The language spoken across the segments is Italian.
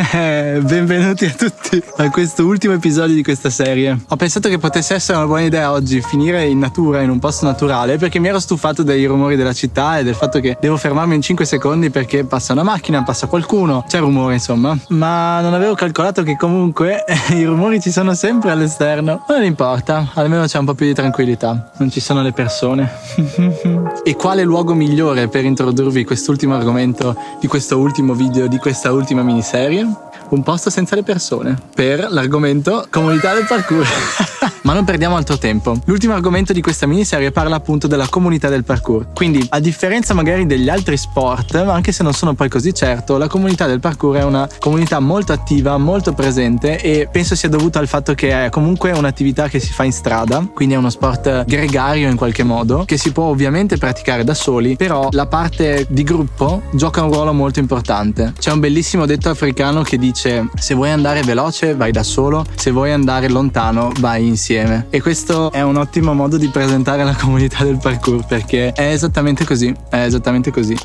Benvenuti a tutti a questo ultimo episodio di questa serie. Ho pensato che potesse essere una buona idea oggi finire in natura, in un posto naturale, perché mi ero stufato dei rumori della città e del fatto che devo fermarmi in 5 secondi perché passa una macchina, passa qualcuno, c'è rumore insomma. Ma non avevo calcolato che comunque i rumori ci sono sempre all'esterno. Ma non importa, almeno c'è un po' più di tranquillità, non ci sono le persone. E quale luogo migliore per introdurvi quest'ultimo argomento di questo ultimo video, di questa ultima miniserie? Un posto senza le persone, per l'argomento comunità del parkour. Ma non perdiamo altro tempo. L'ultimo argomento di questa miniserie parla appunto della comunità del parkour. Quindi, a differenza magari degli altri sport, ma anche se non sono poi così certo, la comunità del parkour è una comunità molto attiva, molto presente, e penso sia dovuto al fatto che è comunque un'attività che si fa in strada, quindi è uno sport gregario in qualche modo, che si può ovviamente praticare da soli, però la parte di gruppo gioca un ruolo molto importante. C'è un bellissimo detto africano che dice: se vuoi andare veloce vai da solo, se vuoi andare lontano vai insieme. E questo è un ottimo modo di presentare la comunità del parkour, perché è esattamente così,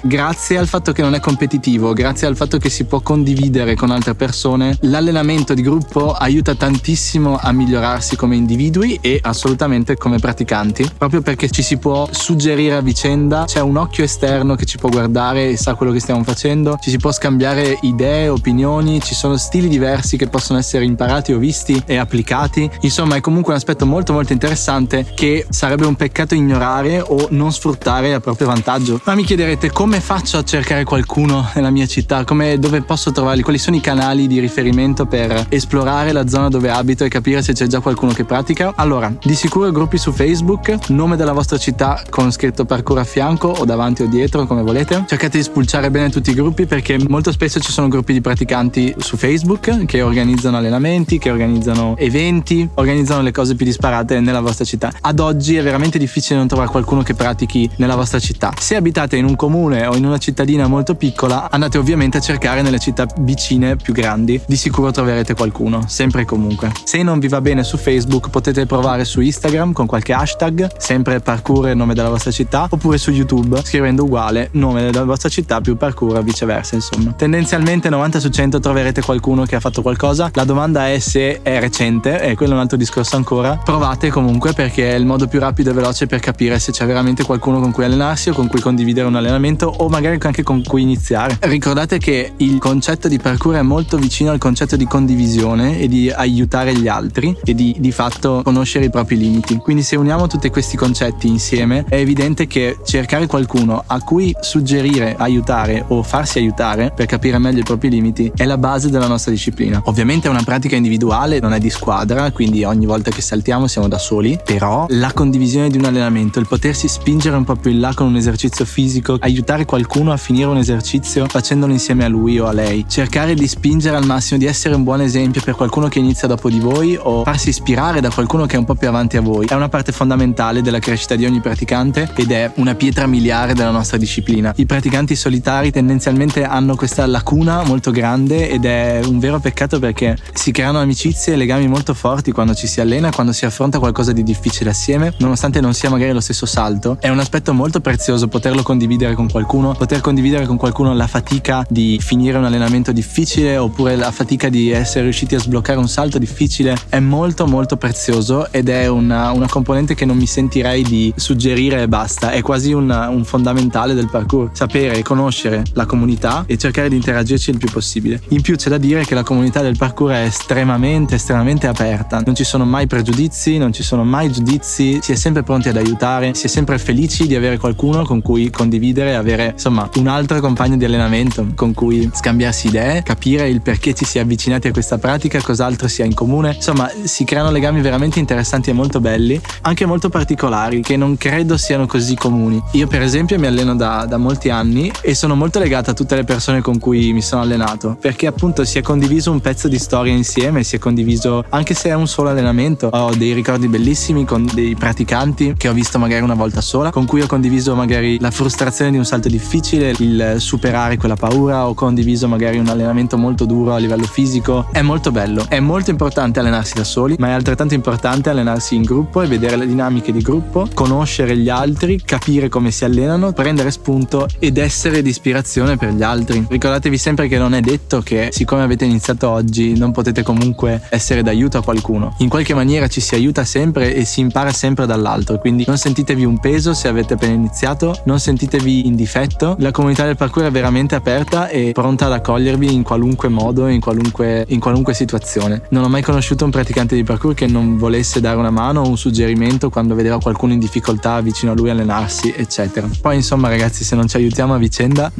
grazie al fatto che non è competitivo, grazie al fatto che si può condividere con altre persone. L'allenamento di gruppo aiuta tantissimo a migliorarsi come individui e assolutamente come praticanti, proprio perché ci si può suggerire a vicenda, c'è un occhio esterno che ci può guardare e sa quello che stiamo facendo, ci si può scambiare idee, opinioni, ci sono stili diversi che possono essere imparati o visti e applicati. Insomma, è comunque un aspetto molto molto interessante che sarebbe un peccato ignorare o non sfruttare a proprio vantaggio. Ma mi chiederete, come faccio a cercare qualcuno nella mia città? Dove posso trovarli? Quali sono i canali di riferimento per esplorare la zona dove abito e capire se c'è già qualcuno che pratica? Allora, di sicuro gruppi su Facebook, nome della vostra città con scritto parkour a fianco o davanti o dietro, come volete. Cercate di spulciare bene tutti i gruppi, perché molto spesso ci sono gruppi di praticanti su Facebook che organizzano allenamenti, che organizzano eventi, organizzano le cose più disparate nella vostra città. Ad oggi è veramente difficile non trovare qualcuno che pratichi nella vostra città. Se abitate in un comune o in una cittadina molto piccola, andate ovviamente a cercare nelle città vicine più grandi, di sicuro troverete qualcuno, sempre e comunque. Se non vi va bene su Facebook, potete provare su Instagram con qualche hashtag, sempre parkour e nome della vostra città, oppure su YouTube scrivendo uguale nome della vostra città più parkour, viceversa. Insomma, tendenzialmente 90 su 100 troverete qualcuno che ha fatto qualcosa. La domanda è se è recente, e quello è un altro discorso ancora. Provate comunque, perché è il modo più rapido e veloce per capire se c'è veramente qualcuno con cui allenarsi o con cui condividere un allenamento, o magari anche con cui iniziare. Ricordate che il concetto di parkour è molto vicino al concetto di condivisione e di aiutare gli altri e di fatto conoscere i propri limiti. Quindi se uniamo tutti questi concetti insieme, è evidente che cercare qualcuno a cui suggerire, aiutare o farsi aiutare per capire meglio i propri limiti è la base della nostra disciplina. Ovviamente è una pratica individuale, non è di squadra, quindi ogni volta che saltiamo siamo da soli, però la condivisione di un allenamento, il potersi spingere un po' più in là con un esercizio fisico, aiutare qualcuno a finire un esercizio facendolo insieme a lui o a lei, cercare di spingere al massimo, di essere un buon esempio per qualcuno che inizia dopo di voi o farsi ispirare da qualcuno che è un po' più avanti a voi, è una parte fondamentale della crescita di ogni praticante ed è una pietra miliare della nostra disciplina. I praticanti solitari tendenzialmente hanno questa lacuna molto grande ed è un vero peccato, perché si creano amicizie e legami molto forti quando ci si allena, quando si affronta qualcosa di difficile assieme, nonostante non sia magari lo stesso salto. È un aspetto molto prezioso poterlo condividere con qualcuno, poter condividere con qualcuno la fatica di finire un allenamento difficile oppure la fatica di essere riusciti a sbloccare un salto difficile. È molto molto prezioso ed è una componente che non mi sentirei di suggerire e basta. È quasi un fondamentale del parkour, sapere e conoscere la comunità e cercare di interagirci il più possibile. In più c'è da dire che la comunità del parkour è estremamente aperta, non ci sono mai pregiudizi, non ci sono mai giudizi, si è sempre pronti ad aiutare, si è sempre felici di avere qualcuno con cui condividere, avere insomma un altro compagno di allenamento con cui scambiarsi idee, capire il perché ci si è avvicinati a questa pratica, cos'altro si ha in comune. Insomma, si creano legami veramente interessanti e molto belli, anche molto particolari, che non credo siano così comuni. Io per esempio mi alleno da molti anni e sono molto legato a tutte le persone con cui mi sono allenato, perché appunto si è condiviso un pezzo di storia insieme, si è condiviso, anche se è un solo allenamento, ho dei ricordi bellissimi con dei praticanti che ho visto magari una volta sola, con cui ho condiviso magari la frustrazione di un salto difficile, il superare quella paura, ho condiviso magari un allenamento molto duro a livello fisico. È molto bello, è molto importante allenarsi da soli, ma è altrettanto importante allenarsi in gruppo e vedere le dinamiche di gruppo, conoscere gli altri, capire come si allenano, prendere spunto ed essere di ispirazione per gli altri. Ricordatevi sempre che non è detto che siccome avete iniziato oggi non potete comunque essere d'aiuto a qualcuno. In qualche maniera ci si aiuta sempre e si impara sempre dall'altro, quindi non sentitevi un peso se avete appena iniziato, non sentitevi in difetto. La comunità del parkour è veramente aperta e pronta ad accogliervi in qualunque modo, in qualunque situazione. Non ho mai conosciuto un praticante di parkour che non volesse dare una mano o un suggerimento quando vedeva qualcuno in difficoltà vicino a lui allenarsi, eccetera. Poi insomma ragazzi, se non ci aiutiamo a vicenda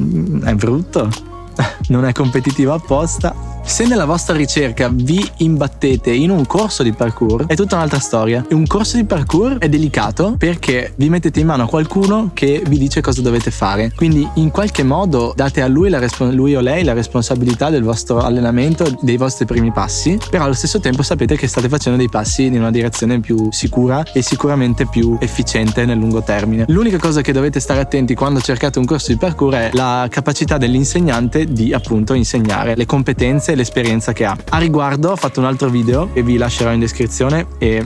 è brutto. Non è competitiva apposta. Se nella vostra ricerca vi imbattete in un corso di parkour è tutta un'altra storia. Un corso di parkour è delicato perché vi mettete in mano a qualcuno che vi dice cosa dovete fare, quindi in qualche modo date a lui o lei la responsabilità del vostro allenamento, dei vostri primi passi, però allo stesso tempo sapete che state facendo dei passi in una direzione più sicura e sicuramente più efficiente nel lungo termine. L'unica cosa che dovete stare attenti quando cercate un corso di parkour è la capacità dell'insegnante di appunto insegnare, le competenze e l'esperienza che ha. A riguardo ho fatto un altro video e vi lascerò in descrizione e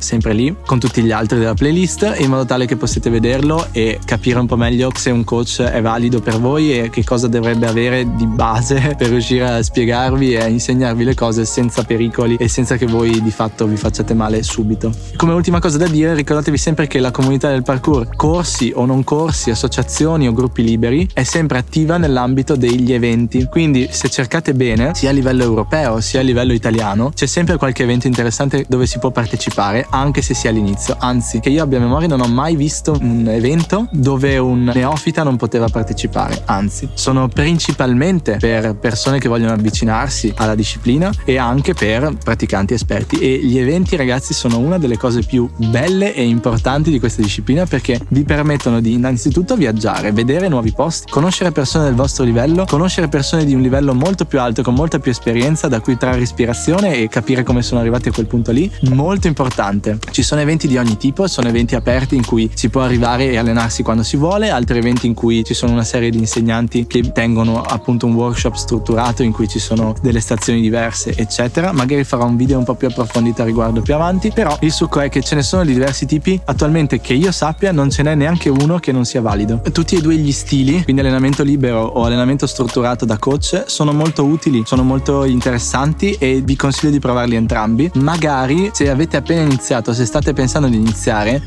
sempre lì con tutti gli altri della playlist, in modo tale che possiate vederlo e capire un po' meglio se un coach è valido per voi e che cosa dovrebbe avere di base per riuscire a spiegarvi e a insegnarvi le cose senza pericoli e senza che voi di fatto vi facciate male subito. Come ultima cosa da dire, ricordatevi sempre che la comunità del parkour, corsi o non corsi, associazioni o gruppi liberi, è sempre attiva nell'ambito degli eventi, quindi se cercate bene sia a livello europeo sia a livello italiano c'è sempre qualche evento interessante dove si può partecipare, anche se sia all'inizio. Anzi, che io abbia memoria non ho mai visto un evento dove un neofita non poteva partecipare, anzi sono principalmente per persone che vogliono avvicinarsi alla disciplina e anche per praticanti esperti, e gli eventi ragazzi sono una delle cose più belle e importanti di questa disciplina perché vi permettono di innanzitutto viaggiare, vedere nuovi posti, conoscere persone del vostro livello, conoscere persone di un livello molto più alto con molta più esperienza da cui trarre ispirazione e capire come sono arrivati a quel punto lì. Molto importante. Ci sono eventi di ogni tipo, sono eventi aperti in cui si può arrivare e allenarsi quando si vuole, altri eventi in cui ci sono una serie di insegnanti che tengono appunto un workshop strutturato in cui ci sono delle stazioni diverse eccetera. Magari farò un video un po' più approfondito a riguardo più avanti, però il succo è che ce ne sono di diversi tipi. Attualmente che io sappia non ce n'è neanche uno che non sia valido. Tutti e due gli stili, quindi allenamento libero o allenamento strutturato da coach, sono molto utili, sono molto interessanti e vi consiglio di provarli entrambi. Magari se avete appena iniziato, se state pensando di iniziare,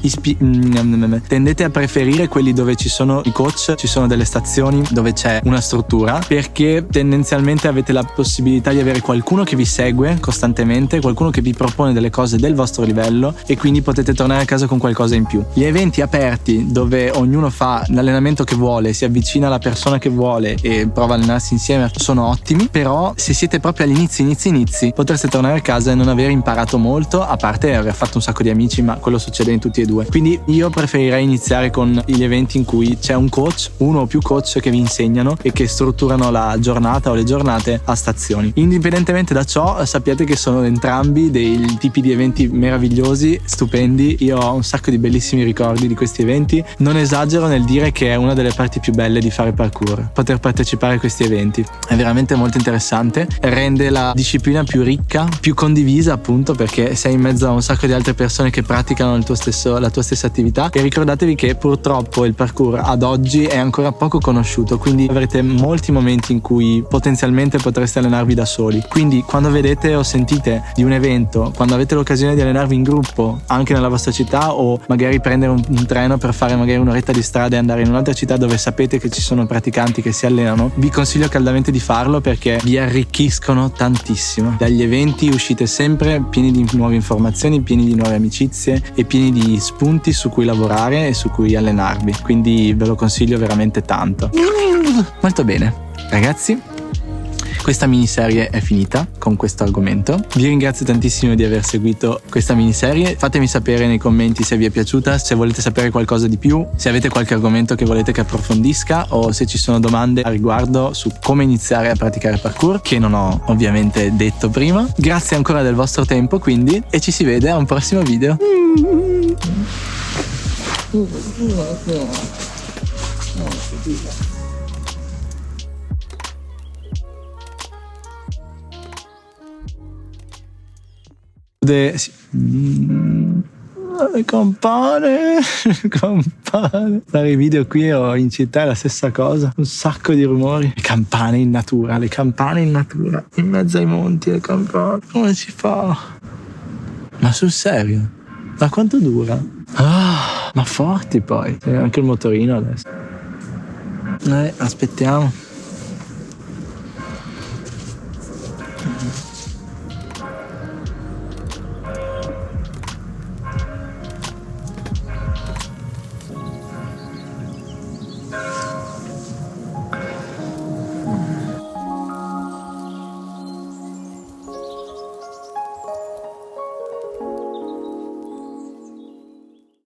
tendete a preferire quelli dove ci sono i coach, ci sono delle stazioni dove c'è una struttura, perché tendenzialmente avete la possibilità di avere qualcuno che vi segue costantemente, qualcuno che vi propone delle cose del vostro livello e quindi potete tornare a casa con qualcosa in più. Gli eventi aperti dove ognuno fa l'allenamento che vuole, si avvicina alla persona che vuole e prova a allenarsi insieme sono ottimi, però se siete proprio agli inizi potreste tornare a casa e non aver imparato molto, a parte aver fatto un sacco di amici, ma quello succede in tutti e due. Quindi io preferirei iniziare con gli eventi in cui c'è un coach, uno o più coach che vi insegnano e che strutturano la giornata o le giornate a stazioni. Indipendentemente da ciò, sappiate che sono entrambi dei tipi di eventi meravigliosi, stupendi. Io ho un sacco di bellissimi ricordi di questi eventi. Non esagero nel dire che è una delle parti più belle di fare parkour, poter partecipare a questi eventi. È veramente molto interessante, rende la disciplina più ricca, più condivisa appunto perché sei in mezzo a un sacco di altre persone che praticano la tua stessa attività. E ricordatevi che purtroppo il parkour ad oggi è ancora poco conosciuto, quindi avrete molti momenti in cui potenzialmente potreste allenarvi da soli. Quindi quando vedete o sentite di un evento, quando avete l'occasione di allenarvi in gruppo anche nella vostra città, o magari prendere un treno per fare magari un'oretta di strada e andare in un'altra città dove sapete che ci sono praticanti che si allenano, vi consiglio caldamente di farlo perché vi arricchiscono tantissimo. Dagli eventi uscite sempre pieni di nuove informazioni, pieni di nuove amicizie e pieni di spunti su cui lavorare e su cui allenarvi, quindi ve lo consiglio veramente tanto. Molto bene ragazzi, questa miniserie è finita con questo argomento. Vi ringrazio tantissimo di aver seguito questa miniserie. Fatemi sapere nei commenti se vi è piaciuta, se volete sapere qualcosa di più, se avete qualche argomento che volete che approfondisca o se ci sono domande a riguardo su come iniziare a praticare parkour, che non ho ovviamente detto prima. Grazie ancora del vostro tempo, quindi, e ci si vede a un prossimo video. Le campane. Fare i video qui o in città è la stessa cosa, un sacco di rumori. Le campane in natura, in mezzo ai monti, le campane. Come si fa? Ma sul serio? Ma quanto dura? Ma forti poi. C'è anche il motorino adesso. Aspettiamo.